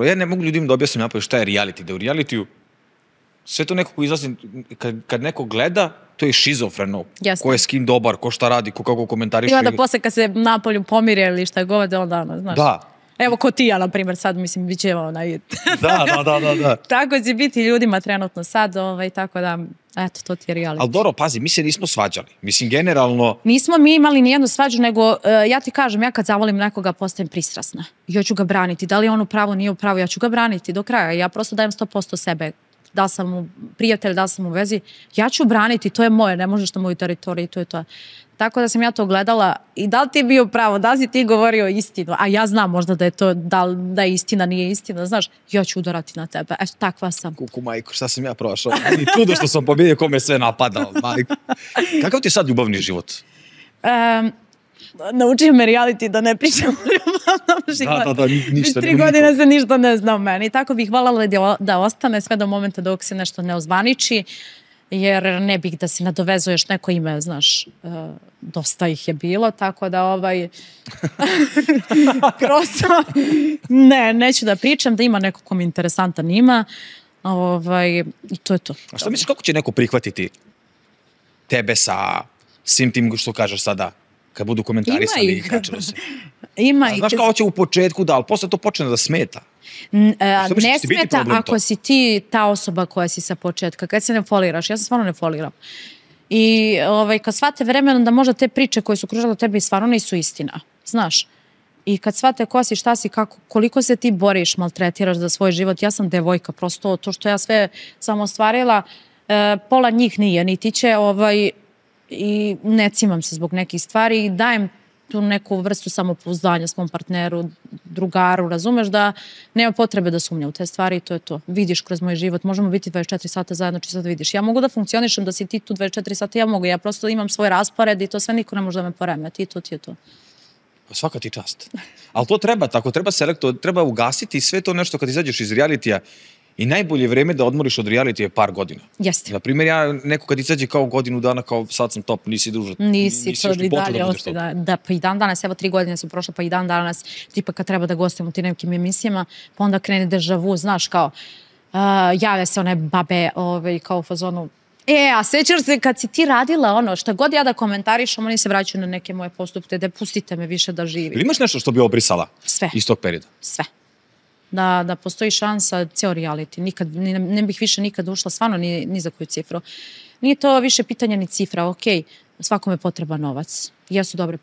ja ne mogu ljudima da objasnim napad šta je reality, da u realitiju sve to neko ko izlazi, kad neko gleda, to je šizofreno. Ko je s kim dobar, ko šta radi, ko kako komentariše. Ima da posle kad se napolju pomire ili šta je govede, onda ono, znaš. Da. Evo ko ti ja, na primjer, sad, mislim, bit će onaj... Da. Tako će biti ljudima trenutno sad, tako da, eto, to ti je reality. Ali dobro, pazi, mi se nismo svađali. Mislim, generalno... Nismo mi imali nijednu svađu, nego ja ti kažem, ja kad zavolim nekoga postajem pristrasna. Ja ću ga braniti. Da li je on u pravu, nije u pravu, ja ću ga braniti do kraja. Ja prosto dajem 100% sebe. Da li sam u prijatelj, da li sam u vezi. Ja ću braniti, to je moje, ne možeš na moju teritoriju, to je to. Tako da sam ja to gledala i da li ti je bio pravo, da li si ti govorio istinu, a ja znam možda da je to, da je istina, nije istina, znaš, ja ću udarati na tebe, eto, takva sam. Kuku, majko, šta sam ja prošao? I čudo što sam pobjedio kome sve napadao, majko. Kakav ti je sad ljubavni život? Naučio me reality da ne pričam o ljubavnom životu. Da, ništa. 3 godine se ništa ne zna o meni. Tako bih voljela da ostane sve do momenta dok se nešto ne ozvaniči, jer ne bih da se nadovezuješ neko ime, znaš, dosta ih je bilo, tako da prosto neću da pričam, da ima neko kom interesantan ima i to je to. A šta misliš, kako će neko prihvatiti tebe sa svim tim što kažeš sada, kad budu komentarisali i kačilo se? Ima ih. Znaš kao će u početku da, ali posle to počne da smeta. Ne smeta ako si ti ta osoba koja si sa početka, kad se ne foliraš, ja se stvarno ne foliram. I kad shvate vremenom da možda te priče koje su kružale tebi stvarno nisu istina, znaš. I kad shvate ko si, šta si, koliko se ti boriš, maltretiraš za svoj život, ja sam devojka, prosto to što ja sve sam ostvarila, pola njih nije, niti će i ne cimam se zbog nekih stvari i dajem tu neku vrstu samopouzdanja svom partneru, drugaru, razumeš da nema potrebe da sumnja u te stvari i to je to. Vidiš kroz moj život, možemo biti 24 sata zajedno, čisto da vidiš. Ja mogu da funkcionišem da si ti tu 24 sata, ja mogu, ja prosto imam svoj raspored i to sve niko ne može da me poremeti i to ti je to. Svaka ti čast. Ali to treba tako, treba ugasiti sve to nešto kad izađeš iz realitija. I najbolje vreme da odmoriš od reality je par godina. Jeste. Naprimjer, ja neko kad izađe kao godinu dana, kao sad sam top, nisi družat. Nisi to i dalje ostaje. Da, pa i dan danas, evo 3 godine su prošle, pa i dan danas, tipa kad treba da gostujem u tim nekim emisijama, pa onda krene deja vu, znaš, kao, jave se one babe, kao u fazonu, a sećaš se kad si ti radila ono, šta god ja da komentarišem, oni se vraćaju na neke moje postupke, da pustite me više da živim. Ili imaš nešto što bi obrisala? Sve. Iz tog perioda? Sve. Da postoji šansa, ceo reality. Ne bih više nikad ušla, stvarno ni za koju cifru. Nije to više pitanje ni cifra, ok, svakome je potreba novac. Jesu dobre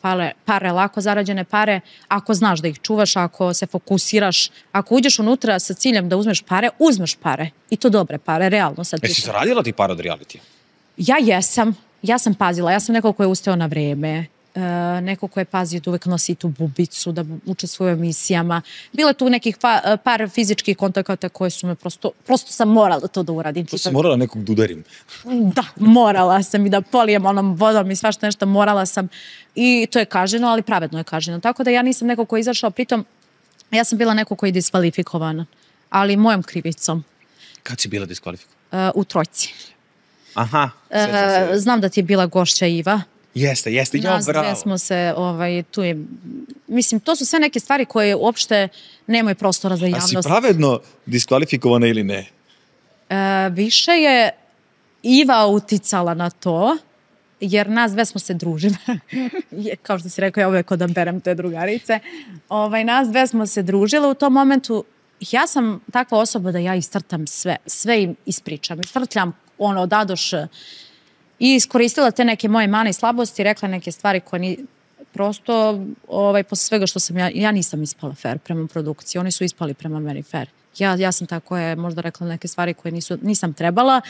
pare, lako zarađene pare, ako znaš da ih čuvaš, ako se fokusiraš, ako uđeš unutra sa ciljem da uzmeš pare. I to dobre pare, realno sad. Jesi zaradila ti par od realitija? Ja sam pazila, ja sam neko ko je ustao na vreme, neko ko je pazio da uvek nosi tu bubicu, da učestvuje u emisijama. Bile tu nekih par fizičkih kontakata koje su me prosto sam morala to da uradim. To sam morala nekog da udarim. Da, morala sam i da polijem onom vodom i svašta nešto, morala sam. I to je kažnjeno, ali pravedno je kažnjeno. Tako da ja nisam neko ko je izašao, pritom ja sam bila neko ko je diskvalifikovana, ali mojom krivicom. Kad si bila diskvalifikovana? U Trojci. Aha. Znam da ti je bila gošća Iva. Jeste, ja, bravo. Nas dve smo se, tu je, mislim, to su sve neke stvari koje uopšte nemaju prostora za javnost. A si pravedno diskvalifikovana ili ne? Više je Iva uticala na to, jer nas dve smo se družile. Kao što si rekao, ja uvek odaberem te drugarice. Nas dve smo se družile u tom momentu. Ja sam takva osoba da ja istrtam sve im ispričam. Istrtljam od A do Š. I iskoristila te neke moje mane i slabosti, rekla neke stvari koje prosto, posle svega što sam ja nisam ispala fair prema produkciji, oni su ispali prema meni fair. Ja sam tako možda rekla neke stvari koje nisam trebala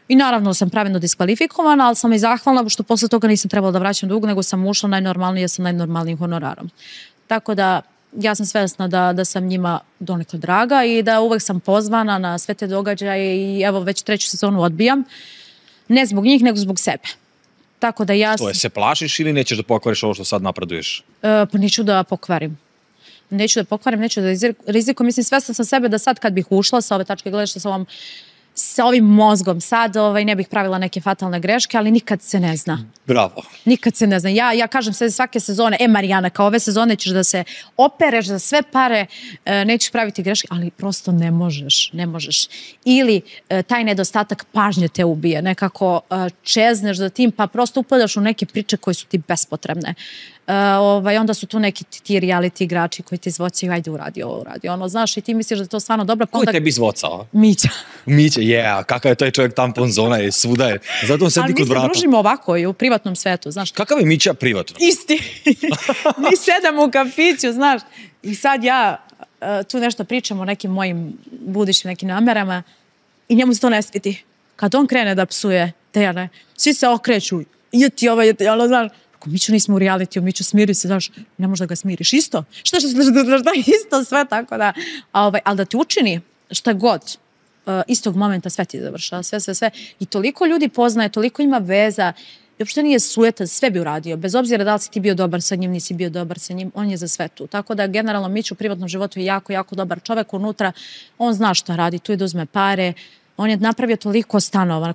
i naravno sam pravilno diskvalifikovana, ali sam i zahvalna što posle toga nisam trebala da vraćam dug, nego sam ušla najnormalnije sa najnormalnijim honorarom. Tako da ja sam svesna da sam njima donekle draga i da uvek sam pozvana na sve te događaje i evo već 3. sezonu odbijam. Ne zbog njih, nego zbog sebe. Tako da ja... Se plašiš ili nećeš da pokvariš ovo što sad napreduješ? Pa neću da pokvarim. Neću da rizikujem. Mislim, svesna sam sebe da sad kad bih ušla sa ove tačke gledašta sa ovom sa ovim mozgom sad ne bih pravila neke fatalne greške, ali nikad se ne zna. Bravo. Nikad se ne zna. Ja kažem sve svake sezone, Marijana, kao ove sezone ćeš da se opereš za sve pare, nećeš praviti greške, ali prosto ne možeš. Ili taj nedostatak pažnje te ubije, nekako čezneš za tim, pa prosto upadaš u neke priče koje su ti bespotrebne. Onda su tu neki ti reality igrači koji ti zvocaju, ajde uradi ovo, uradi ono, znaš, i ti misliš da je to stvarno dobro. Ko je tebi zvocao? Mića. Mića, kakav je taj čovjek tampon zona, je svuda je. Zato on sedi kod vrata. Ali mi se družimo ovako i u privatnom svetu, znaš. Kakav je Mića privatno? Isti. Mi sedamo u kafiću, znaš, i sad ja tu nešto pričam o nekim mojim budućim nekim namerama i njemu se to ne sviti. Kad on krene da psuje Dejane, svi se okreću, jeti ono, znaš, Miću, nismo u realitiju, Miću, smiri se, znaš, ne možeš da ga smiriš, isto. Šta, isto sve, tako da. Ali da ti učini šta god, istog momenta sve ti završava, sve. I toliko ljudi poznaje, toliko ima veza, i uopšte nije sujetan, sve bi uradio. Bez obzira da li si ti bio dobar sa njim, nisi bio dobar sa njim, on je za sve tu. Tako da, generalno, Miću u privatnom životu je jako, jako dobar čovek unutra, on zna šta radi, tu je da uzme pare. On je napravio toliko stanova,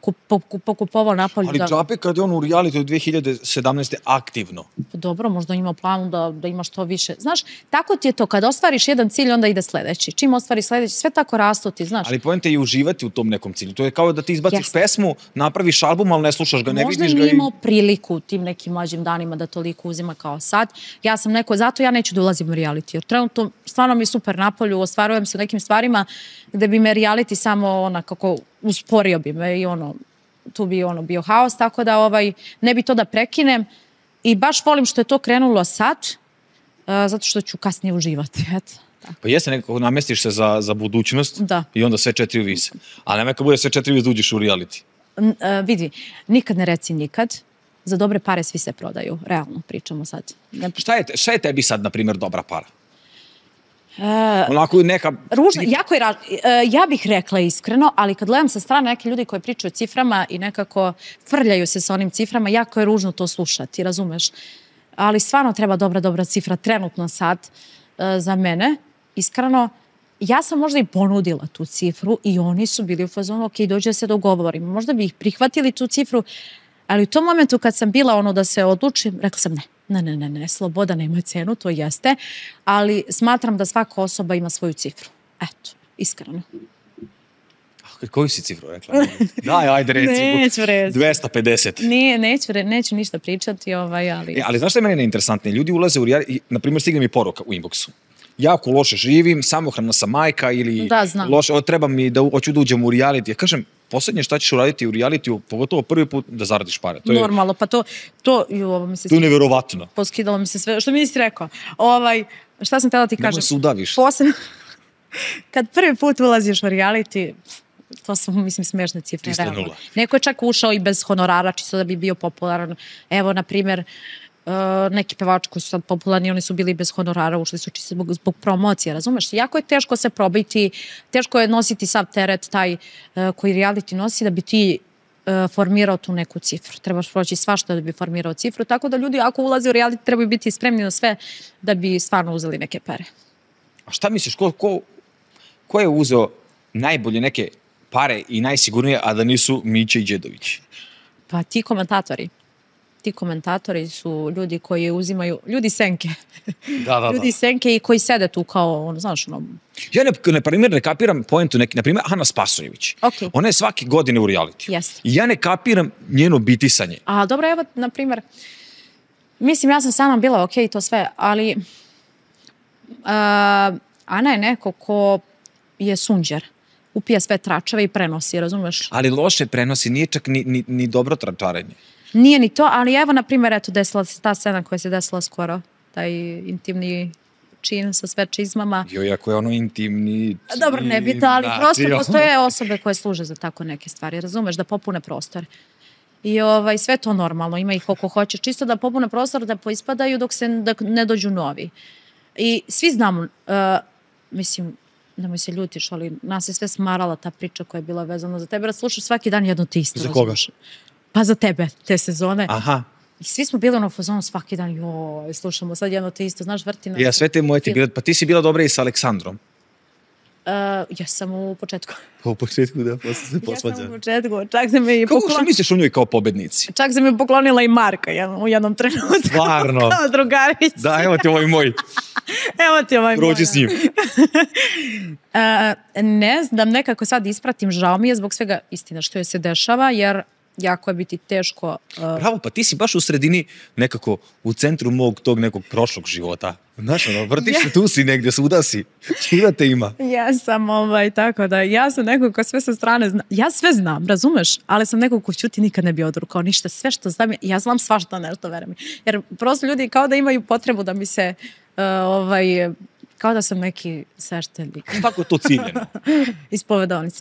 pokupovao napolju. Ali džabe kad je on u realitiju 2017. aktivno. Dobro, možda ima planu da ima što više. Znaš, tako ti je to, kad ostvariš jedan cilj, onda ide sledeći. Čim ostvariš sledeći, sve tako rastu ti, znaš. Ali poenta je i uživati u tom nekom cilju. To je kao da ti izbaciš pesmu, napraviš album, ali ne slušaš ga, ne vidiš ga. Možda nije imao priliku u tim nekim mlađim danima da toliko uzima kao sad. Ja sam zato ja neću da ulazim u reality. Jer trenutno stvarno mi je super napolju, ostvarujem se u nekim stvarima gde bi me reality samo kako usporio bi me i tu bi bio haos, tako da ne bi to da prekinem i baš volim što je to krenulo sad, zato što ću kasnije uživati, eto. Pa jeste, nekako namestiš se za budućnost i onda sve 4 vise. Ali nema kad bude sve 4 vise da uđeš u reality. Vidi, nikad ne reci nikad, za dobre pare svi se prodaju, realno pričamo sad. Šta je tebi sad, na primjer, dobra para? Onako neka... Ružno, jako je ja bih rekla iskreno, ali kad gledam sa strane neke ljudi koji pričaju o ciframa i nekako frljaju se sa onim ciframa, jako je ružno to slušati, razumeš? Ali stvarno treba dobra cifra trenutno sad za mene, iskreno. Ja sam možda i ponudila tu cifru i oni su bili u fazonu, ok, dođe da se dogovorimo. Možda bi ih prihvatili tu cifru, ali u tom momentu kad sam bila da se odlučim, rekla sam ne, sloboda nema cenu, to jeste, ali smatram da svaka osoba ima svoju cifru. Eto, iskreno. Koju si cifru rekla? Daj, ajde reci. Neću reći. 250. Neću ništa pričati, ali... Ali znaš što je meni neinteresantnije? Ljudi ulaze u reality, na primjer, stigne mi poruka u inboxu. Jako loše živim, samohrana sam majka ili loše, treba mi hoću da uđem u reality. Ja kažem, poslednje šta ćeš uraditi u realitiju, pogotovo prvi put da zaradiš pare. Normalno, pa to je neverovatno. Poskidalo mi se sve, što mi nisi rekao. Šta sam htjela ti kažem? Nemoj se udaviš. Kad prvi put ulaziš u reality, to su, mislim, smešne cifre. Neko je čak ušao i bez honorara, čisto da bi bio popularan. Evo, na primjer, neki pevači koji su sad popularni, oni su bili bez honorara, ušli su čisto zbog promocije, razumeš? Jako je teško se probiti, teško je nositi sav teret taj koji reality nosi da bi ti formirao tu neku cifru. Trebaš proći svašta da bi formirao cifru, tako da ljudi ako ulaze u reality trebaju biti spremni na sve da bi stvarno uzeli neke pare. A šta misliš, ko je uzeo najbolje neke pare i najsigurnije, a da nisu Mića i Đedović? Pa ti komentatori. Ti komentatori su ljudi koji uzimaju, ljudi senke. Da. Ljudi senke i koji sede tu kao, znaš, Ja ne kapiram pojentu neki, na primjer, Ana Spasojević. Okay. Ona je svake godine u realitiju. Jeste. I ja ne kapiram njeno bitisanje. A dobro, evo, na primjer, mislim, ja sam sama bila ok, to sve, ali Ana je neko ko je sunđer. Upija sve tračeve i prenosi, razumeš? Ali loše prenosi, nije čak ni dobro tračarenje. Nije ni to, ali evo, na primjer, eto, desila se ta scena koja se desila skoro, taj intimni čin sa sve čizmama. Iako je ono intimni čin... Dobro, ne bi to, ali prosto postoje osobe koje služe za tako neke stvari, razumeš, da popune prostor. I sve to normalno, ima ih koliko hoće, čisto da popune prostor, da poispadaju dok ne dođu novi. I svi znamo, mislim, nemoj se ljutiš, ali nas je sve smarala ta priča koja je bila vezana za tebe, da slušaš svaki dan jedno te isto. Za koga? Pa za tebe, te sezone. Aha. I svi smo bili u fazonu svaki dan, slušamo sad jedno te isto, znaš, vrti nas. Ja, sve te moje ti bila, pa ti si bila dobra i sa Aleksandrom. Ja sam u početku. U početku, da, posle se posvađa. Ja sam u početku, čak se mi poklonila... Što misliš o njoj kao pobednici? Čak se mi poklonila i Marka u jednom trenutku. Stvarno? Kao drugarica. Da, evo ti ovaj moj. Evo ti ovaj moj. Prođi s njim. Ne znam, nekako sad ispratim, žao mi je zbog svega istina što je se dešava, jer jako je biti teško. Bravo, pa ti si baš u sredini nekako u centru mog tog nekog prošlog života. Znaš, vrtiš se, tu si negdje, svuda si. Čira te ima. Ja sam tako da, ja sam neko ko sve sa strane zna. Ja sve znam, razumeš? Ali sam neko ko ćuti nikad ne bi odrukao ništa. Sve što znam, ja znam svašta nešto, verujem. Jer prosto ljudi kao da imaju potrebu da mi se kao da sam neki sveštenik. Kako je to ciljeno? Ispovedovnica.